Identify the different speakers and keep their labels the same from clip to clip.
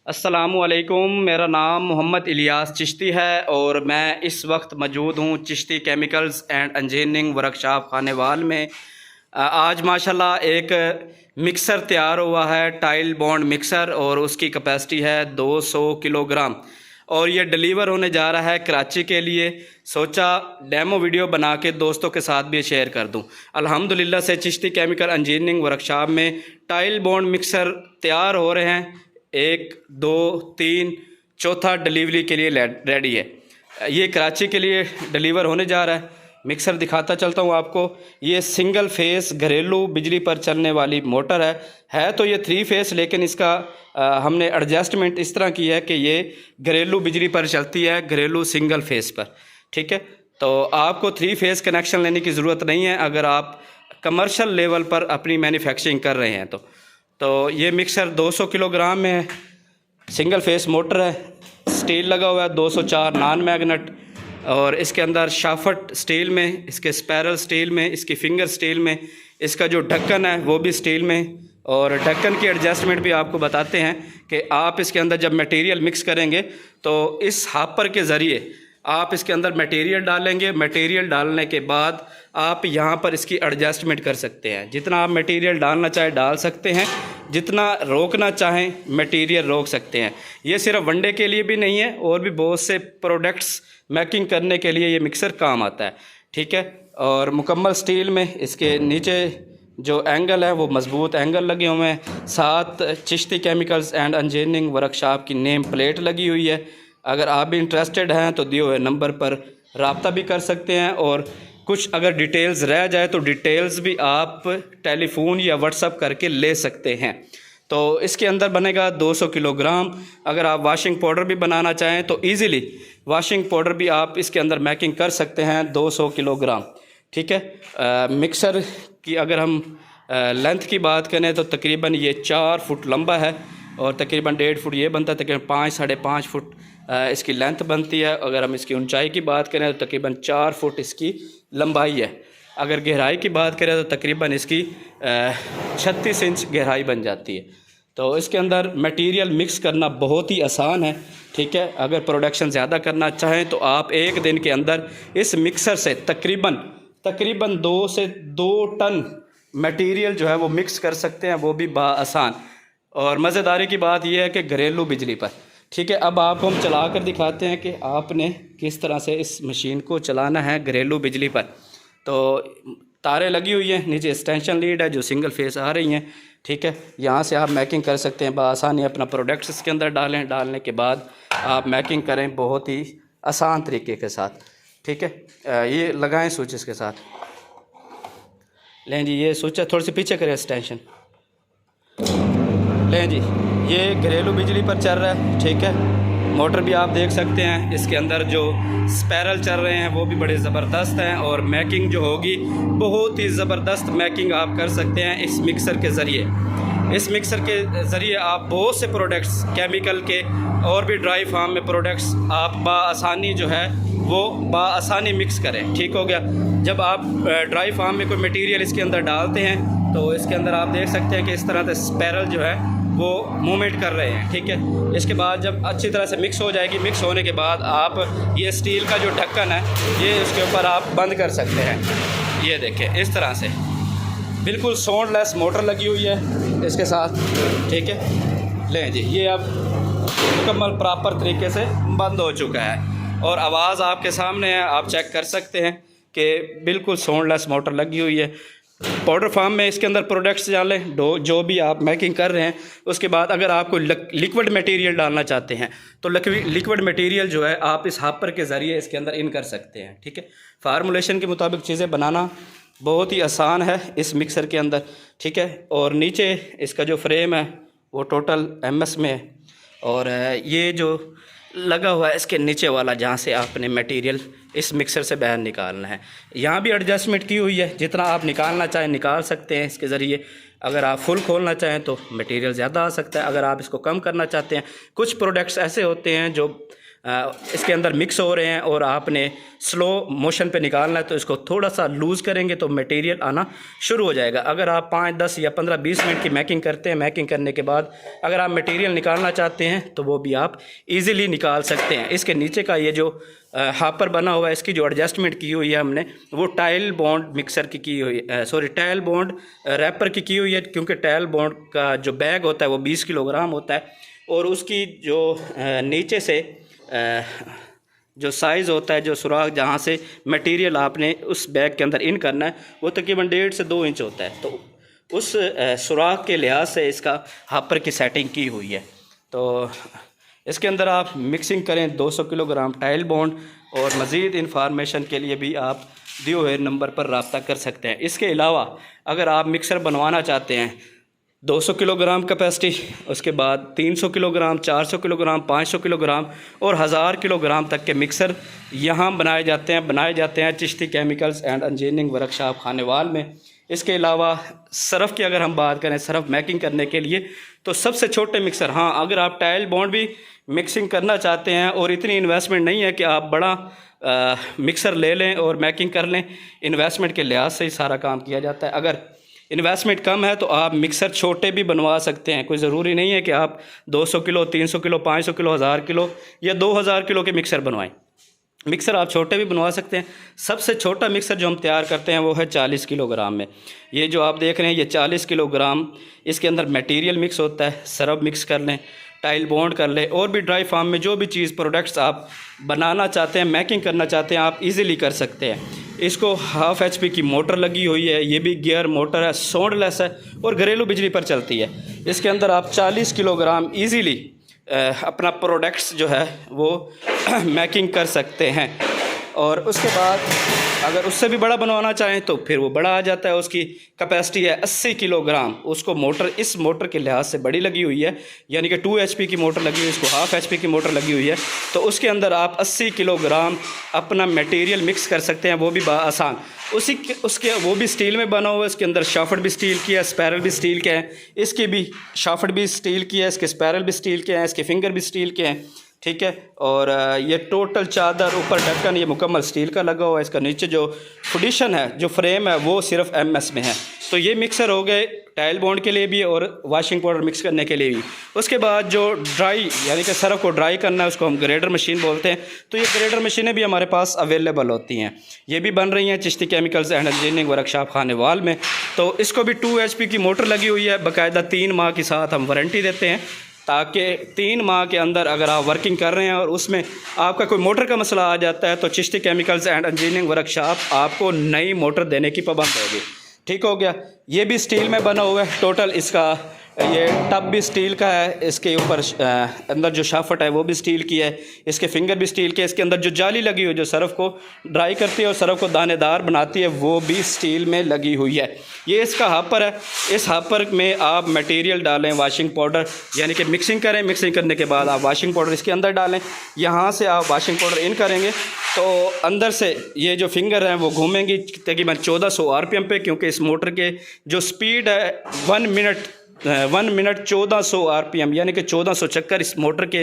Speaker 1: अस्सलामुअलैकुम। मेरा नाम मोहम्मद इलियास चिश्ती है और मैं इस वक्त मौजूद हूँ Chishti chemicals and engineering workshop Khanewal में। आज माशाल्लाह एक मिक्सर तैयार हुआ है, टाइल बॉन्ड मिक्सर, और उसकी कैपेसिटी है 200 किलोग्राम और ये डिलीवर होने जा रहा है कराची के लिए। सोचा डेमो वीडियो बना के दोस्तों के साथ भी शेयर कर दूं। अल्हम्दुलिल्लाह से चिश्ती केमिकल इंजीनियरिंग वर्कशॉप में टाइल बॉन्ड मिक्सर तैयार हो रहे हैं। 1 2 3 चौथा डिलीवरी के लिए रेडी है। ये कराची के लिए डिलीवर होने जा रहा है। मिक्सर दिखाता चलता हूँ आपको। ये सिंगल फेस घरेलू बिजली पर चलने वाली मोटर है तो ये 3 फेस, लेकिन इसका हमने एडजस्टमेंट इस तरह की है कि ये घरेलू बिजली पर चलती है, घरेलू सिंगल फेस पर। ठीक है, तो आपको 3 फेस कनेक्शन लेने की ज़रूरत नहीं है अगर आप कमर्शियल लेवल पर अपनी मैन्युफैक्चरिंग कर रहे हैं तो ये मिक्सर 200 किलोग्राम में है, सिंगल फेस मोटर है, स्टील लगा हुआ है 204 नॉन मैग्नेट, और इसके अंदर शाफट स्टील में, इसके स्पैरल स्टील में, इसकी फिंगर स्टील में, इसका जो ढक्कन है वो भी स्टील में। और ढक्कन की एडजस्टमेंट भी आपको बताते हैं कि आप इसके अंदर जब मटेरियल मिक्स करेंगे तो इस हापर के ज़रिए आप इसके अंदर मटेरियल डालेंगे। मटेरियल डालने के बाद आप यहाँ पर इसकी एडजस्टमेंट कर सकते हैं। जितना आप मटेरियल डालना चाहें डाल सकते हैं, जितना रोकना चाहें मटेरियल रोक सकते हैं। ये सिर्फ वनडे के लिए भी नहीं है, और भी बहुत से प्रोडक्ट्स मेकिंग करने के लिए ये मिक्सर काम आता है। ठीक है, और मुकम्मल स्टील में इसके नीचे जो एंगल है वो मज़बूत एंगल लगे हुए हैं। साथ Chishti chemicals and engineering workshop की नेम प्लेट लगी हुई है। अगर आप भी इंटरेस्टेड हैं तो दिए हुए नंबर पर रब्ता भी कर सकते हैं, और कुछ अगर डिटेल्स रह जाए तो डिटेल्स भी आप टेलीफोन या व्हाट्सएप करके ले सकते हैं। तो इसके अंदर बनेगा 200 किलोग्राम। अगर आप वॉशिंग पाउडर भी बनाना चाहें तो इजीली वॉशिंग पाउडर भी आप इसके अंदर मेकिंग कर सकते हैं 200 किलोग्राम। ठीक है, मिक्सर की अगर हम लेंथ की बात करें तो तकरीबन ये 4 फुट लंबा है और तकरीबन 1.5 फुट ये बनता है, तकरीबन 5 साढ़े 5 फुट इसकी लेंथ बनती है। अगर हम इसकी ऊंचाई की बात करें तो तकरीबन 4 फुट इसकी लंबाई है। अगर गहराई की बात करें तो तकरीबन इसकी 36 इंच गहराई बन जाती है। तो इसके अंदर मटेरियल मिक्स करना बहुत ही आसान है। ठीक है, अगर प्रोडक्शन ज़्यादा करना चाहें तो आप एक दिन के अंदर इस मिक्सर से तकरीबन 2 से 2 टन मटेरियल जो है वो मिक्स कर सकते हैं, वो भी आसान। और मज़ेदारी की बात यह है कि घरेलू बिजली पर। ठीक है, अब आपको हम चला कर दिखाते हैं कि आपने किस तरह से इस मशीन को चलाना है घरेलू बिजली पर। तो तारें लगी हुई हैं, नीचे एक्सटेंशन लीड है जो सिंगल फेस आ रही हैं। ठीक है, यहाँ से आप मैकिंग कर सकते हैं बआसानी। अपना प्रोडक्ट्स इसके अंदर डालने के बाद आप मैकिंग करें बहुत ही आसान तरीके के साथ। ठीक है, ये लगाएं स्विच इसके साथ। लें जी, ये स्विच है, थोड़ी सी पीछे करें एक्सटेंशन। लें जी, ये घरेलू बिजली पर चल रहा है। ठीक है, मोटर भी आप देख सकते हैं। इसके अंदर जो स्पैरल चल रहे हैं वो भी बड़े ज़बरदस्त हैं, और मैकिंग जो होगी बहुत ही ज़बरदस्त मैकिंग आप कर सकते हैं इस मिक्सर के ज़रिए। इस मिक्सर के ज़रिए आप बहुत से प्रोडक्ट्स केमिकल के और भी ड्राई फार्म में प्रोडक्ट्स आप बआसानी जो है वो बआसानी मिक्स करें। ठीक हो गया। जब आप ड्राई फार्म में कोई मटेरियल इसके अंदर डालते हैं तो इसके अंदर आप देख सकते हैं कि इस तरह से स्पैरल जो है वो मूवमेंट कर रहे हैं। ठीक है, इसके बाद जब अच्छी तरह से मिक्स हो जाएगी, मिक्स होने के बाद आप ये स्टील का जो ढक्कन है ये इसके ऊपर आप बंद कर सकते हैं। ये देखें, इस तरह से बिल्कुल साउंडलेस मोटर लगी हुई है इसके साथ। ठीक है, लें जी, ये अब मुकम्मल प्रॉपर तरीके से बंद हो चुका है और आवाज़ आपके सामने है, आप चेक कर सकते हैं कि बिल्कुल साउंडलेस मोटर लगी हुई है। पाउडर फार्म में इसके अंदर प्रोडक्ट्स डालें जो भी आप मैकिंग कर रहे हैं। उसके बाद अगर आप कोई लिक्विड मटेरियल डालना चाहते हैं तो लिक्विड मटेरियल जो है आप इस हापर के ज़रिए इसके अंदर इन कर सकते हैं। ठीक है, फार्मूलेशन के मुताबिक चीज़ें बनाना बहुत ही आसान है इस मिक्सर के अंदर। ठीक है, और नीचे इसका जो फ्रेम है वो टोटल MS में है, और ये जो लगा हुआ है इसके नीचे वाला जहाँ से आपने मटेरियल इस मिक्सर से बाहर निकालना है, यहाँ भी एडजस्टमेंट की हुई है। जितना आप निकालना चाहें निकाल सकते हैं इसके ज़रिए। अगर आप फुल खोलना चाहें तो मटेरियल ज़्यादा आ सकता है, अगर आप इसको कम करना चाहते हैं। कुछ प्रोडक्ट्स ऐसे होते हैं जो इसके अंदर मिक्स हो रहे हैं और आपने स्लो मोशन पे निकालना है, तो इसको थोड़ा सा लूज़ करेंगे तो मटेरियल आना शुरू हो जाएगा। अगर आप 5, 10 या 15, 20 मिनट की मैकिंग करते हैं, मैकिंग करने के बाद अगर आप मटेरियल निकालना चाहते हैं तो वो भी आप इजीली निकाल सकते हैं। इसके नीचे का ये जो हापर बना हुआ है, इसकी जो एडजस्टमेंट की हुई है हमने, वो टाइल बॉन्ड मिक्सर की हुई टाइल बॉन्ड रैपर की हुई है, क्योंकि टाइल बॉन्ड का जो बैग होता है वो 20 किलोग्राम होता है और उसकी जो नीचे से जो साइज़ होता है, जो सुराख जहाँ से मटेरियल आपने उस बैग के अंदर इन करना है, वो तकरीबन 1.5 से 2 इंच होता है। तो उस सुराख के लिहाज से इसका हापर की सेटिंग की हुई है। तो इसके अंदर आप मिक्सिंग करें 200 किलोग्राम टाइल बॉन्ड, और मज़ीद इंफॉर्मेशन के लिए भी आप दिए हुए नंबर पर रब्ता कर सकते हैं। इसके अलावा अगर आप मिक्सर बनवाना चाहते हैं 200 किलोग्राम कैपेसिटी, उसके बाद 300 किलोग्राम, 400 किलोग्राम, 500 किलोग्राम और 1000 किलोग्राम तक के मिक्सर यहाँ बनाए जाते हैं Chishti chemicals and engineering workshop Khanewal में। इसके अलावा सरफ़ की अगर हम बात करें, सरफ़ मैकिंग करने के लिए, तो सबसे छोटे मिक्सर, हाँ अगर आप टाइल बॉन्ड भी मिक्सिंग करना चाहते हैं और इतनी इन्वेस्टमेंट नहीं है कि आप बड़ा मिक्सर ले लें और मैकिंग कर लें, इन्वेस्टमेंट के लिहाज से ही सारा काम किया जाता है। अगर इन्वेस्टमेंट कम है तो आप मिक्सर छोटे भी बनवा सकते हैं। कोई ज़रूरी नहीं है कि आप 200 किलो, 300 किलो, 500 किलो, 1000 किलो या 2000 किलो के मिक्सर बनवाएं। मिक्सर आप छोटे भी बनवा सकते हैं। सबसे छोटा मिक्सर जो हम तैयार करते हैं वो है 40 किलोग्राम में। ये जो आप देख रहे हैं ये 40 किलोग्राम, इसके अंदर मटेरियल मिक्स होता है। सरफ मिक्स कर लें, टाइल बॉन्ड कर लें, और भी ड्राई फार्म में जो भी चीज़ प्रोडक्ट्स आप बनाना चाहते हैं, मैकिंग करना चाहते हैं, आप इजीली कर सकते हैं। इसको 1/2 HP की मोटर लगी हुई है, ये भी गियर मोटर है, साउंडलेस है और घरेलू बिजली पर चलती है। इसके अंदर आप 40 किलोग्राम ईज़िली अपना प्रोडक्ट्स जो है वो मैकिंग कर सकते हैं। और उसके बाद अगर उससे भी बड़ा बनवाना चाहें तो फिर वो बड़ा आ जाता है। उसकी कैपेसिटी है 80 किलोग्राम। उसको मोटर, इस मोटर के लिहाज से बड़ी लगी हुई है, यानी कि 2 HP की मोटर लगी हुई है, इसको 1/2 HP की मोटर लगी हुई है। तो उसके अंदर आप 80 किलोग्राम अपना मटेरियल मिक्स कर सकते हैं, वो भी आसान। उसके वो भी स्टील में बना हुआ है, इसके अंदर शाफ्ट भी स्टील की है, स्पैरल भी स्टील के हैं, इसकी भी शाफ्ट भी स्टील की है, इसके स्पैरल भी स्टील के हैं, इसके फिंगर भी स्टील के हैं, ठीक है। और ये टोटल चादर, ऊपर ढक्कन, ये मुकम्मल स्टील का लगा हुआ है। इसका नीचे जो फुडिशन है, जो फ्रेम है, वो सिर्फ MS में है। तो ये मिक्सर हो गए टाइल बॉन्ड के लिए भी और वाशिंग पाउडर मिक्स करने के लिए भी। उसके बाद जो ड्राई, यानी कि सरफ को ड्राई करना है, उसको हम ग्रेडर मशीन बोलते हैं। तो ये ग्रेडर मशीनें भी हमारे पास अवेलेबल होती हैं, ये भी बन रही हैं Chishti chemicals and engineering workshop Khanewal में। तो इसको भी 2 HP की मोटर लगी हुई है, बाकायदा 3 माह के साथ हम वारंटी देते हैं, ताकि 3 माह के अंदर अगर आप वर्किंग कर रहे हैं और उसमें आपका कोई मोटर का मसला आ जाता है तो Chishti chemicals and engineering workshop आपको नई मोटर देने की पाबंद होगी। ठीक हो गया। ये भी स्टील में बना हुआ है, टोटल इसका ये टब भी स्टील का है, इसके ऊपर अंदर जो शाफ्ट है वो भी स्टील की है, इसके फिंगर भी स्टील के, इसके अंदर जो जाली लगी हुई है जो सरफ को ड्राई करती है और सरफ को दानेदार बनाती है वो भी स्टील में लगी हुई है। ये इसका हापर है, इस हापर में आप मटेरियल डालें, वाशिंग पाउडर, यानी कि मिक्सिंग करें, मिक्सिंग करने के बाद आप वाशिंग पाउडर इसके अंदर डालें, यहाँ से आप वाशिंग पाउडर इन करेंगे तो अंदर से ये जो फिंगर हैं वो घूमेंगी तकरीबन 1400 RPM पे, क्योंकि इस मोटर के जो स्पीड है 1 मिनट 1400 RPM, यानी कि 1400 चक्कर इस मोटर के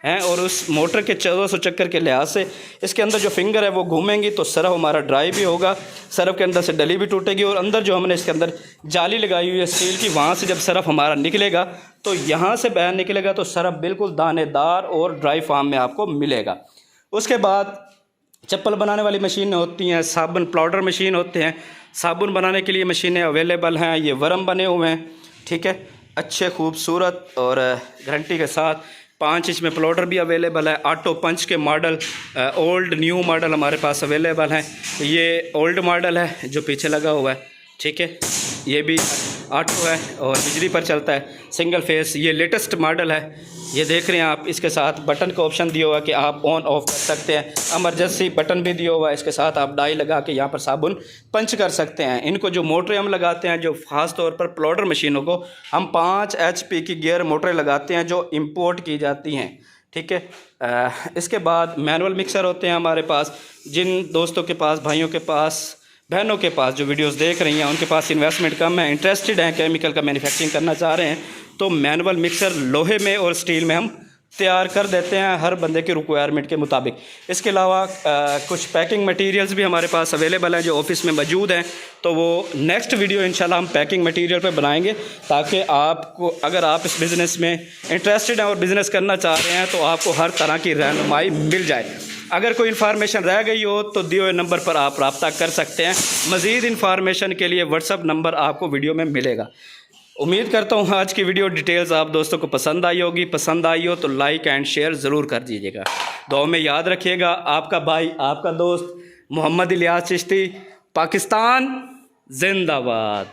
Speaker 1: हैं। और उस मोटर के 1400 चक्कर के लिहाज से इसके अंदर जो फिंगर है वो घूमेंगी तो सरफ हमारा ड्राई भी होगा, सरफ के अंदर से डली भी टूटेगी, और अंदर जो हमने इसके अंदर जाली लगाई हुई है स्टील की, वहाँ से जब सरफ हमारा निकलेगा तो यहाँ से बाहर निकलेगा तो सरफ बिल्कुल दानेदार और ड्राई फार्म में आपको मिलेगा। उसके बाद चप्पल बनाने वाली मशीनें होती हैं, साबुन पाउडर मशीन होते हैं, साबुन बनाने के लिए मशीनें अवेलेबल हैं। ये वर्म बने हुए हैं, ठीक है, अच्छे खूबसूरत और गारंटी के साथ। 5 इंच में प्लॉटर भी अवेलेबल है। ऑटो पंच के मॉडल, ओल्ड न्यू मॉडल हमारे पास अवेलेबल हैं। ये ओल्ड मॉडल है जो पीछे लगा हुआ है, ठीक है, ये भी ऑटो है और बिजली पर चलता है, सिंगल फेस। ये लेटेस्ट मॉडल है, ये देख रहे हैं आप, इसके साथ बटन का ऑप्शन दिया हुआ है कि आप ऑन ऑफ कर सकते हैं, इमरजेंसी बटन भी दिया हुआ है। इसके साथ आप डाई लगा के यहाँ पर साबुन पंच कर सकते हैं। इनको जो मोटरें हम लगाते हैं, जो ख़ास तौर पर प्लॉटर मशीनों को हम 5 HP की गियर मोटरें लगाते हैं जो इंपोर्ट की जाती हैं, ठीक है। इसके बाद मैनुअल मिक्सर होते हैं हमारे पास। जिन दोस्तों के पास, भाइयों के पास, बहनों के पास जो वीडियोस देख रही हैं, उनके पास इन्वेस्टमेंट कम है, इंटरेस्टेड हैं, केमिकल का मैन्युफैक्चरिंग करना चाह रहे हैं, तो मैनुअल मिक्सर लोहे में और स्टील में हम तैयार कर देते हैं हर बंदे के रिक्वायरमेंट के मुताबिक। इसके अलावा कुछ पैकिंग मटेरियल्स भी हमारे पास अवेलेबल हैं जो ऑफ़िस में मौजूद हैं, तो वो नेक्स्ट वीडियो इंशाल्लाह हम पैकिंग मटेरियल पे बनाएंगे, ताकि आपको, अगर आप इस बिज़नेस में इंटरेस्टेड हैं और बिज़नेस करना चाह रहे हैं, तो आपको हर तरह की रहनुमाई मिल जाए। अगर कोई इन्फॉर्मेशन रह गई हो तो दिए हुए नंबर पर आप रब्ता कर सकते हैं। मज़ीद इन्फॉर्मेशन के लिए व्हाट्सअप नंबर आपको वीडियो में मिलेगा। उम्मीद करता हूँ आज की वीडियो डिटेल्स आप दोस्तों को पसंद आई होगी। पसंद आई हो तो लाइक एंड शेयर ज़रूर कर दीजिएगा। दुआ में याद रखिएगा। आपका भाई, आपका दोस्त मोहम्मद इलियास चिश्ती, पाकिस्तान जिंदाबाद।